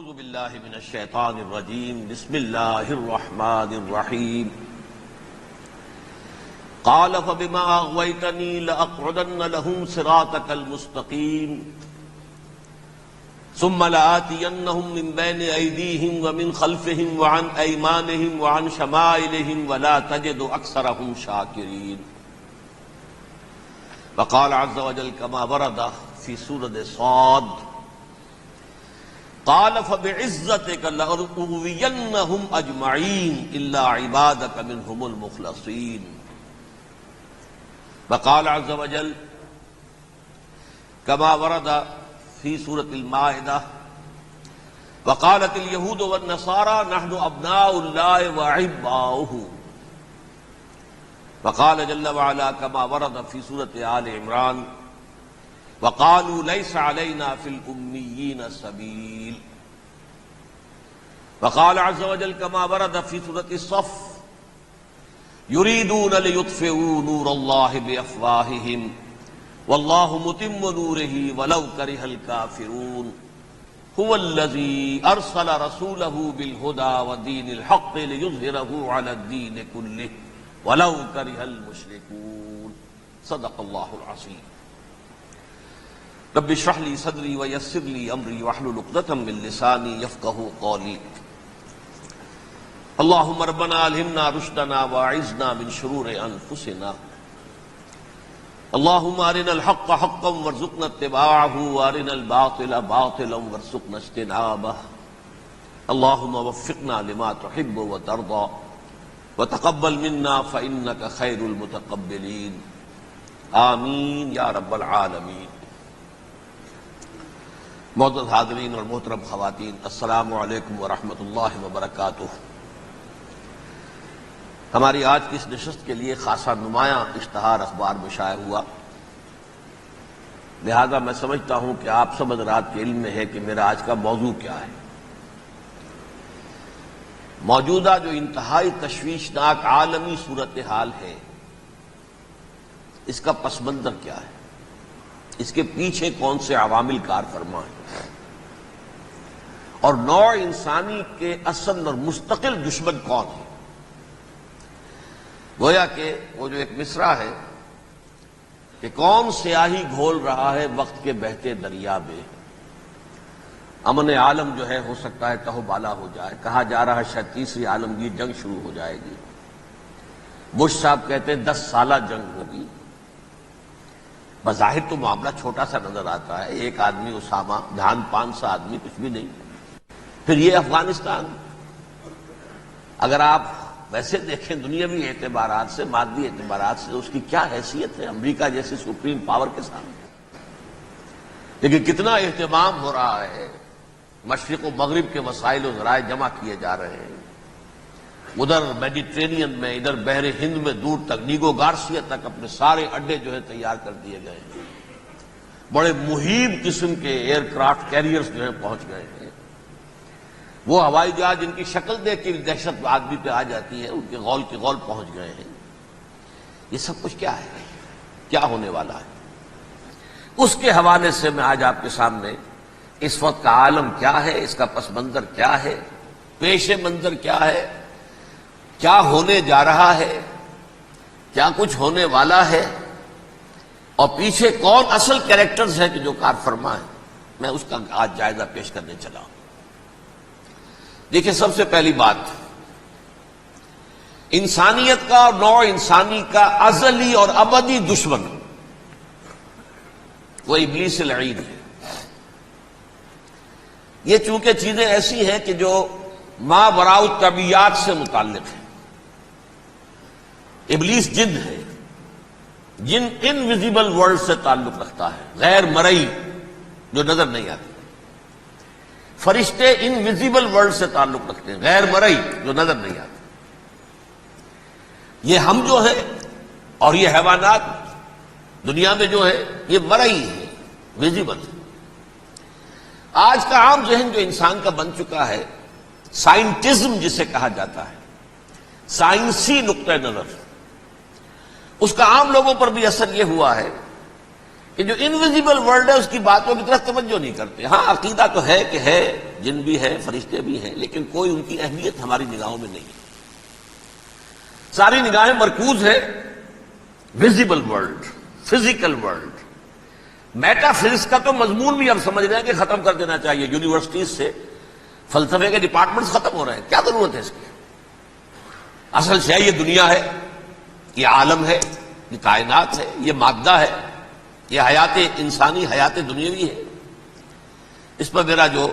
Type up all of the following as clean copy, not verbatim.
اعوذ باللہ من الشیطان الرجیم بسم اللہ الرحمن الرحیم قال فبما اغویتنی لاقعدن لهم صراطک المستقیم ثم لآتینہم من بین ایدیہم ومن خلفہم وعن ایمانہم وعن شمائلہم ولا تجد اکثرہم شاکرین. وقال عز وجل كما ورد في سورة صاد قال فبعزتك لأغوينهم أجمعين إلا عبادك منهم المخلصين. وقال عز وجل كما ورد في سورة المائدة وقالت اليهود والنصارى نحن أبناء الله وأحباؤه. وقال جل وعلا كما ورد في سورة آل عمران وقالوا ليس علينا في الأميين سبيل. وقال عز وجل كما ورد في سورة الصف يريدون ليطفئوا نور الله بأفواههم والله متم نوره ولو كره الكافرون. هو الذي أرسل رسوله بالهدى ودين الحق ليظهره على الدين كله وَلَوْ كَرِهَ الْمُشْرِكُونَ. صدق اللہ العظیم. رب اشرح لي صدری ويسر لي امری واحلل عقدۃ من لسانی یفقہوا قولی. اللهم ربنا الہمنا رشدنا واعذنا من شرور انفسنا. اللهم ارنا الحق حقا وارزقنا اتباعه وارنا الباطل باطلا وارزقنا اجتنابه. اللهم وفقنا لما تحب وترضى وتقبل منا فإنك خير المتقبلين. آمین یا رب العالمین. معزز حاضرین اور محترم خواتین، السلام علیکم ورحمۃ اللہ وبرکاتہ. ہماری آج کی اس نشست کے لیے خاصا نمایاں اشتہار اخبار میں شائع ہوا، لہذا میں سمجھتا ہوں کہ آپ سب حضرات کے علم میں ہے کہ میرا آج کا موضوع کیا ہے. موجودہ جو انتہائی تشویشناک عالمی صورتحال ہے، اس کا پس منظر کیا ہے، اس کے پیچھے کون سے عوامل کار فرما ہیں، اور نوع انسانی کے اصل اور مستقل دشمن کون ہے. گویا کہ وہ جو ایک مصرع ہے کہ کون سیاہی گھول رہا ہے وقت کے بہتے دریا میں. امن عالم جو ہے ہو سکتا ہے تہو بالا ہو جائے. کہا جا رہا ہے شاید تیسری عالمگیر جنگ شروع ہو جائے گی. بش صاحب کہتے ہیں 10 سالہ جنگ ہوگی. بظاہر تو معاملہ چھوٹا سا نظر آتا ہے، ایک آدمی اسامہ، جہان 500 آدمی، کچھ بھی نہیں. پھر یہ افغانستان، اگر آپ ویسے دیکھیں دنیاوی اعتبارات سے، مادی اعتبارات سے، اس کی کیا حیثیت ہے امریکہ جیسے سپریم پاور کے سامنے. لیکن کتنا اہتمام ہو رہا ہے، مشرق و مغرب کے وسائل و ذرائع جمع کیے جا رہے ہیں. ادھر میڈیٹرینین میں، ادھر بحر ہند میں، دور تک نیگو گارسیا تک اپنے سارے اڈے جو ہے تیار کر دیے گئے ہیں. بڑے مہیب قسم کے ایئر کرافٹ کیریئرز جو ہیں پہنچ گئے ہیں. وہ ہوائی جہاز جن کی شکل دیکھ کے دہشت آدمی پہ آ جاتی ہے، ان کے غول کے غول پہنچ گئے ہیں. یہ سب کچھ کیا ہے، کیا ہونے والا ہے، اس کے حوالے سے میں آج آپ کے سامنے اس وقت کا عالم کیا ہے، اس کا پس منظر کیا ہے، پیش منظر کیا ہے، کیا ہونے جا رہا ہے، کیا کچھ ہونے والا ہے، اور پیچھے کون اصل کیریکٹرز ہیں کہ جو کار فرما ہے، میں اس کا آج جائزہ پیش کرنے چلا ہوں. دیکھیں، سب سے پہلی بات، انسانیت کا اور نوع انسانی کا ازلی اور ابدی دشمن وہ ابلیس لعین ہے. یہ چونکہ چیزیں ایسی ہیں کہ جو ما وراء الطبیعات سے متعلق ہیں. ابلیس جن ہے، جن انویزیبل ورلڈ سے تعلق رکھتا ہے، غیر مرئی جو نظر نہیں آتی. فرشتے انویزیبل ورلڈ سے تعلق رکھتے ہیں، غیر مرئی جو نظر نہیں آتی. یہ ہم جو ہے اور یہ حیوانات دنیا میں جو ہے یہ مرئی ہے، ویزیبل. آج کا عام ذہن جو انسان کا بن چکا ہے، سائنٹزم جسے کہا جاتا ہے، سائنسی نقطہ نظر، اس کا عام لوگوں پر بھی اثر یہ ہوا ہے کہ جو انویزیبل ورلڈ ہے اس کی باتوں کی طرف توجہ نہیں کرتے. ہاں عقیدہ تو ہے کہ ہے، جن بھی ہے، فرشتے بھی ہیں، لیکن کوئی ان کی اہمیت ہماری نگاہوں میں نہیں ہے. ساری نگاہیں مرکوز ہے visible world, physical world. Meta physics کا تو مضمون بھی اب سمجھ رہے ہیں کہ ختم کر دینا چاہیے. یونیورسٹیز سے فلسفے کے ڈپارٹمنٹس ختم ہو رہے ہیں. کیا ضرورت ہے اس کی؟ اصل شے یہ دنیا ہے، یہ عالم ہے، یہ کائنات ہے، یہ مادہ ہے، یہ حیات انسانی، حیات دنیاوی ہے. اس پر میرا جو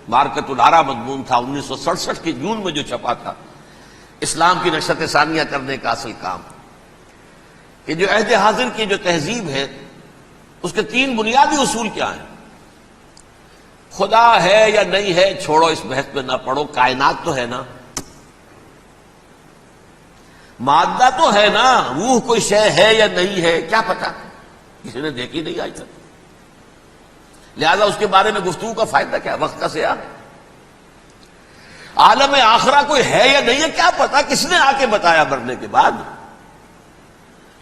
مارکت الارا مضمون تھا 1967 کے جون میں جو چھپا تھا، اسلام کی نشرت ثانیہ کرنے کا اصل کام، کہ جو عہد حاضر کی جو تہذیب ہے اس کے 3 بنیادی اصول کیا ہیں. خدا ہے یا نہیں ہے چھوڑو، اس بحث میں نہ پڑو. کائنات تو ہے نا، مادہ تو ہے نا، روح کوئی شے ہے یا نہیں ہے کیا پتا، کسی نے دیکھی نہیں آج تک. لہذا اس کے بارے میں گفتگو کا فائدہ کیا، وقت کا سیاح. عالم آخرہ کوئی ہے یا نہیں ہے کیا پتا، کس نے آ کے بتایا مرنے کے بعد.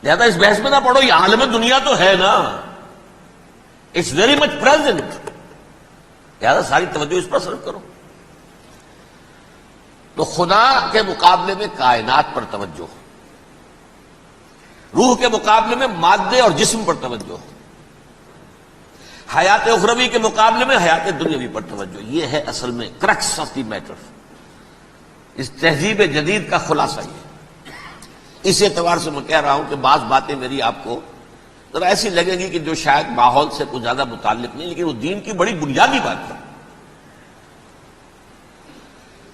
لہذا اس بحث میں نہ پڑھو، یہ عالم دنیا تو ہے نا، اٹس ویری مچ پریزنٹ. لہذا ساری توجہ اس پر صرف کرو. تو خدا کے مقابلے میں کائنات پر توجہ، روح کے مقابلے میں مادے اور جسم پر توجہ، حیات اخروی کے مقابلے میں حیات دنیاوی پر توجہ. یہ ہے اصل میں کرکس آف دی میٹر. اس تہذیب جدید کا خلاصہ یہ. اس اعتبار سے میں کہہ رہا ہوں کہ بعض باتیں میری آپ کو ذرا ایسی لگیں گی کہ جو شاید ماحول سے کچھ زیادہ متعلق نہیں، لیکن وہ دین کی بڑی بنیادی بات ہے.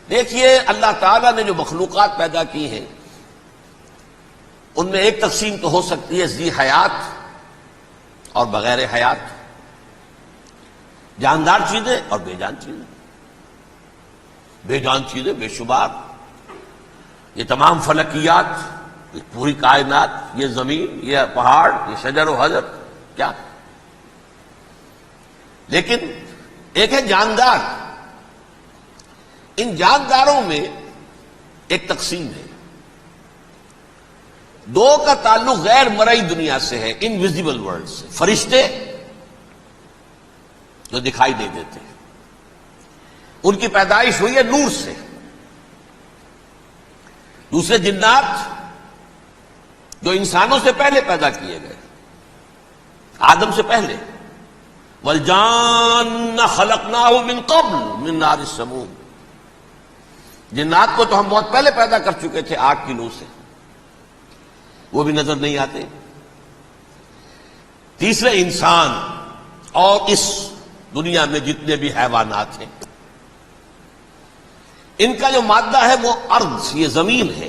دیکھیے اللہ تعالیٰ نے جو مخلوقات پیدا کی ہیں ان میں ایک تقسیم تو ہو سکتی ہے ذی حیات اور بغیر حیات، جاندار چیزیں اور بے جان چیزیں. بے جان چیزیں بے شمار، یہ تمام فلکیات، یہ پوری کائنات، یہ زمین، یہ پہاڑ، یہ شجر و حجر، کیا. لیکن ایک ہے جاندار. ان جانداروں میں ایک تقسیم ہے. 2 کا تعلق غیر مرئی دنیا سے ہے، انویزیبل ورلڈ سے. فرشتے جو دکھائی نہیں دیتے، ان کی پیدائش ہوئی ہے نور سے. دوسرے جنات جو انسانوں سے پہلے پیدا کیے گئے، آدم سے پہلے. وَالْجَانَّ خَلَقْنَاهُ مِن قَبْلُ مِن نَارِ السَّمُومِ. جنات کو تو ہم بہت پہلے پیدا کر چکے تھے آگ کی لو سے، وہ بھی نظر نہیں آتے. تیسرے انسان اور اس دنیا میں جتنے بھی حیوانات ہیں، ان کا جو مادہ ہے وہ ارض، یہ زمین ہے.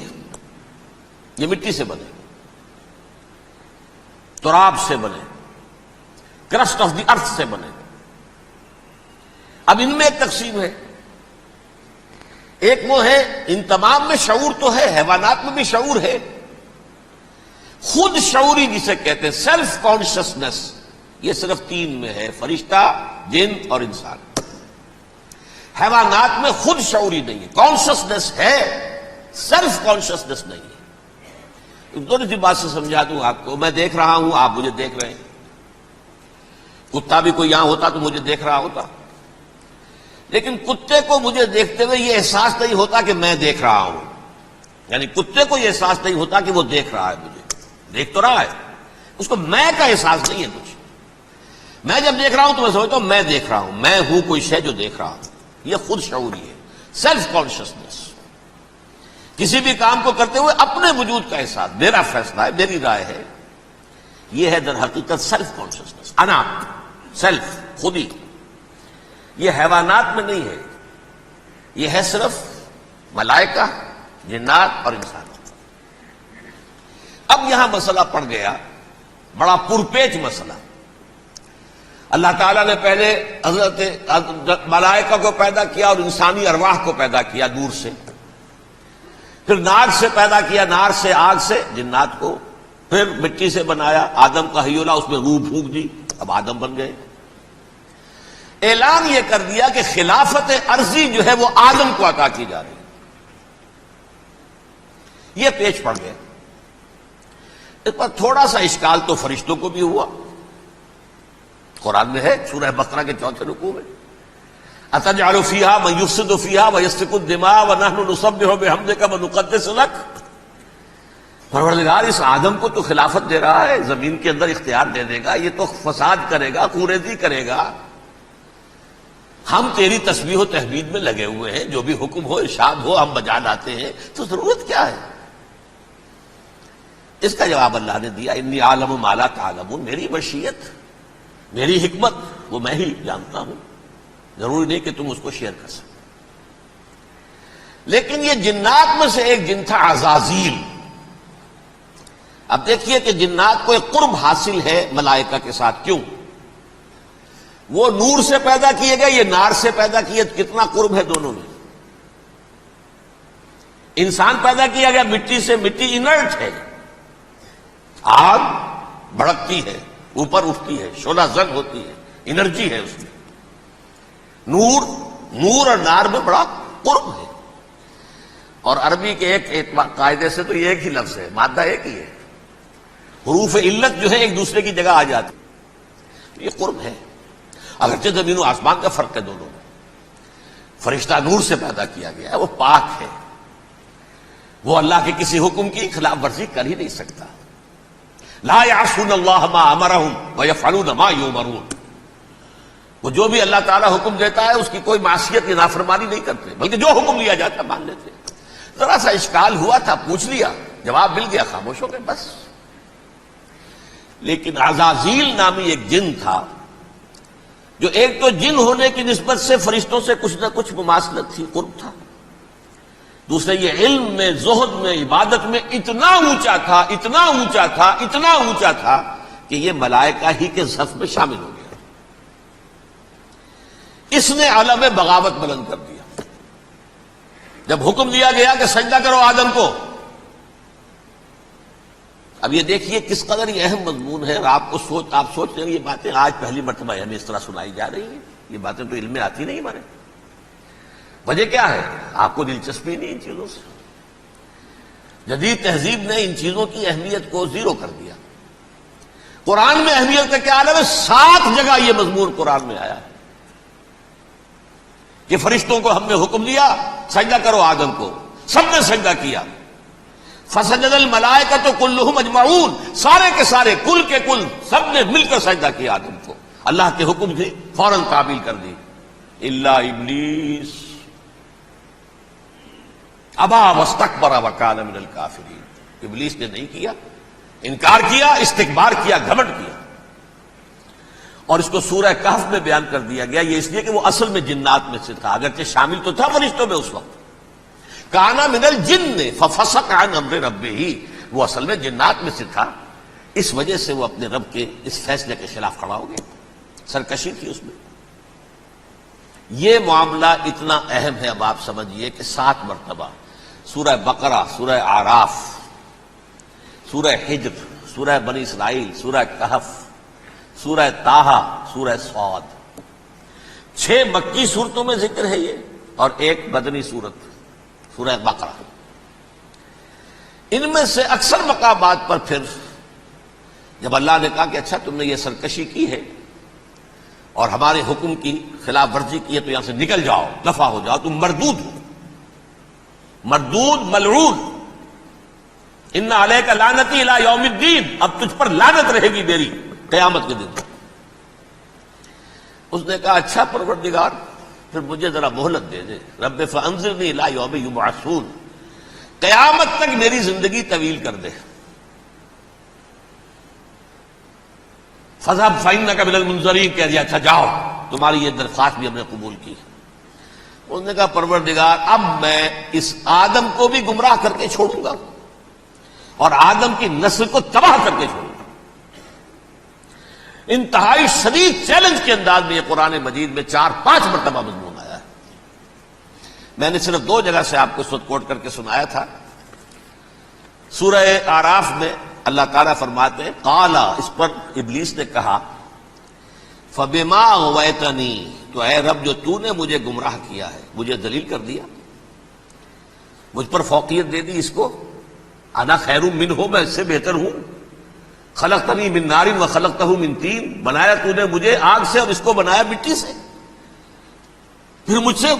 یہ مٹی سے بنے، تراب سے بنے، کرسٹ آف دی ارتھ سے بنے. اب ان میں ایک تقسیم ہے. ایک وہ ہے، ان تمام میں شعور تو ہے، حیوانات میں بھی شعور ہے، خود شعوری جسے کہتے ہیں سیلف کانشسنس. یہ صرف 3 میں ہے، فرشتہ، جن اور انسان. حیوانات میں خود شعوری نہیں ہے، کانشسنس ہے، سیلف کانشسنس نہیں ہے. تھوڑی سی بات سے سمجھا دوں آپ کو. میں دیکھ رہا ہوں، آپ مجھے دیکھ رہے ہیں. کتا بھی کوئی یہاں ہوتا تو مجھے دیکھ رہا ہوتا، لیکن کتے کو مجھے دیکھتے ہوئے یہ احساس نہیں ہوتا کہ میں دیکھ رہا ہوں. یعنی کتے کو یہ احساس نہیں ہوتا کہ وہ دیکھ رہا ہے مجھے. دیکھ تو رہا ہے، اس کو میں کا احساس نہیں ہے کچھ. میں جب دیکھ رہا ہوں تو میں سمجھتا ہوں میں دیکھ رہا ہوں، میں ہوں کوئی شے جو دیکھ رہا ہوں. یہ خود شعوری ہے، سیلف کانشسنس. کسی بھی کام کو کرتے ہوئے اپنے وجود کا احساس، میرا فیصلہ ہے، میری رائے ہے. یہ ہے در حقیقت سیلف کانشسنس، انا، سیلف، خودی. یہ حیوانات میں نہیں ہے، یہ ہے صرف ملائکہ، جنات اور انسان. اب یہاں مسئلہ پڑ گیا، بڑا پرپیچ مسئلہ. اللہ تعالیٰ نے پہلے حضرت ملائکہ کو پیدا کیا اور انسانی ارواح کو پیدا کیا نور سے. پھر نار سے پیدا کیا، نار سے، آگ سے جنات کو. پھر مٹی سے بنایا، آدم کا حیولہ، اس میں روح پھونک دی، اب آدم بن گئے. اعلان یہ کر دیا کہ خلافت ارضی جو ہے وہ آدم کو عطا کی جا رہی ہے. یہ پیچ پڑ گیا. اس پر تھوڑا سا اشکال تو فرشتوں کو بھی ہوا. قرآن میں ہے سورہ بقرہ کے 4 رکوع میں، اتجعل فیہا من یفسد فیہا ویسفک الدماء ونحن نسبح بحمدک ونقدس لک۔ پروردگار اس آدم کو تو خلافت دے رہا ہے، زمین کے اندر اختیار دے دے گا، یہ تو فساد کرے گا، کوریزی کرے گا، ہم تیری تسبیح و تحمید میں لگے ہوئے ہیں، جو بھی حکم ہو ارشاد ہو ہم بجا لاتے ہیں، تو ضرورت کیا ہے؟ اس کا جواب اللہ نے دیا، انی عالم ما لا تعلمون، میری مشیت، میری حکمت وہ میں ہی جانتا ہوں، ضروری نہیں کہ تم اس کو شیئر کر سکو۔ لیکن یہ جنات میں سے ایک جن تھا عزازیل۔ اب دیکھیے کہ جنات کو ایک قرب حاصل ہے ملائکہ کے ساتھ، کیوں؟ وہ نور سے پیدا کیے گئے، یہ نار سے پیدا کیے، کتنا قرب ہے دونوں میں۔ انسان پیدا کیا گیا مٹی سے، مٹی انرٹ ہے، آگ بھڑکتی ہے، اوپر اٹھتی ہے، شعلہ زن ہوتی ہے، انرجی ہے اس میں۔ نور اور نار میں بڑا قرب ہے، اور عربی کے ایک قاعدے سے تو یہ ایک ہی لفظ ہے، مادہ ایک ہی ہے، حروف علت جو ہے ایک دوسرے کی جگہ آ جاتی، یہ قرب ہے، اگرچہ زمین و آسمان کا فرق ہے دونوں میں۔ فرشتہ نور سے پیدا کیا گیا ہے، وہ پاک ہے، وہ اللہ کے کسی حکم کی خلاف ورزی کر ہی نہیں سکتا۔ لا یعصون اللہ ما امرہم ویفعلون ما یؤمرون، وہ جو بھی اللہ تعالیٰ حکم دیتا ہے اس کی کوئی معصیت یا نافرمانی نہیں کرتے، بلکہ جو حکم لیا جاتا مان لیتے۔ ذرا سا اشکال ہوا تھا، پوچھ لیا، جواب مل گیا، خاموش ہو گئے بس۔ لیکن عزازیل نامی ایک جن تھا، جو ایک تو جن ہونے کی نسبت سے فرشتوں سے کچھ نہ کچھ مماثلت تھی، قرب تھا، دوسرے یہ علم میں، زہد میں، عبادت میں اتنا اونچا تھا، اتنا اونچا تھا، اتنا اونچا تھا کہ یہ ملائکہ ہی کے صف میں شامل ہو گیا۔ اس نے علم بغاوت بلند کر دیا۔ جب حکم دیا گیا کہ سجدہ کرو آدم کو، اب یہ دیکھیے کس قدر یہ اہم مضمون ہے، اور آپ سوچ رہے ہیں یہ باتیں آج پہلی مرتبہ ہمیں اس طرح سنائی جا رہی ہیں، یہ باتیں تو علم میں آتی نہیں ہمارے۔ وجہ کیا ہے؟ آپ کو دلچسپی نہیں ان چیزوں سے۔ جدید تہذیب نے ان چیزوں کی اہمیت کو زیرو کر دیا۔ قرآن میں اہمیت کا کیا عالم ہے؟ 7 جگہ یہ مضمون قرآن میں آیا ہے کہ فرشتوں کو ہم نے حکم دیا سجدہ کرو آدم کو، سب نے سجدہ کیا۔ فسجد الملائکۃ کلھم اجمعون، سارے کے سارے، کل کے کل، سب نے مل کر سجدہ کیا آدم کو، اللہ کے حکم سے فوراً تعمیل کر دی، الا ابلیس ابا واستکبر وکان من الکافرین، ابلیس نے نہیں کیا، انکار کیا، استکبار کیا، گھمنڈ کیا۔ اور اس کو سورہ کہف میں بیان کر دیا گیا، یہ اس لیے کہ وہ اصل میں جنات میں سے تھا، اگرچہ شامل تو تھا فرشتوں میں اس وقت۔ کانا من الجن ففسق عن امر ربہ، وہ اصل میں جنات میں سے تھا، اس وجہ سے وہ اپنے رب کے اس فیصلے کے خلاف کھڑا ہو گیا، سرکشی تھی اس میں۔ یہ معاملہ اتنا اہم ہے، اب آپ سمجھیے کہ 7 مرتبہ سورہ بقرہ، سورہ اعراف، سورہ حجر، سورہ بنی اسرائیل، سورہ کہف، سورہ طٰہٰ، سورہ صاد، 6 مکی صورتوں میں ذکر ہے یہ، اور ایک مدنی صورت سورہ بقرہ۔ ان میں سے اکثر مقامات پر پھر جب اللہ نے کہا کہ اچھا تم نے یہ سرکشی کی ہے اور ہمارے حکم کی خلاف ورزی کی ہے تو یہاں سے نکل جاؤ، دفع ہو جاؤ، تم مردود ہو، مردود ملعون، ان علیک لعنتی الی یوم الدین، اب تجھ پر لعنت رہے گی میری قیامت کے دن۔ اس نے کہا اچھا پروردگار پھر مجھے ذرا مہلت دے دے، رب فانظرنی الی یوم یبعثون، قیامت تک میری زندگی طویل کر دے۔ فاذهب فإنك من المنظرین، کہہ دیا اچھا جاؤ، تمہاری یہ درخواست بھی ہم نے قبول کی۔ انہوں نے کہا پروردگار اب میں اس آدم کو بھی گمراہ کر کے چھوڑوں گا اور آدم کی نسل کو تباہ کر کے چھوڑوں گا۔ انتہائی شدید چیلنج کے انداز میں یہ قرآن مجید میں 4-5 مرتبہ مضمون آیا ہے۔ میں نے صرف 2 جگہ سے آپ کو اس وقت کوٹ کر کے سنایا تھا۔ سورہ اعراف میں اللہ تعالیٰ فرماتے ہیں قالا، اس پر ابلیس نے کہا فبما اغویتنی، تو اے رب جو تو نے مجھے گمراہ کیا ہے، مجھے ذلیل کر دیا، مجھ پر فوقیت دے دی، اس کو انا خیر منہ، میں اس سے بہتر ہوں، خلقتنی من نار و خلقتہ من طین، بنایا تو نے مجھے آگ سے اور اس کو بنایا مٹی سے، پھر مجھ سے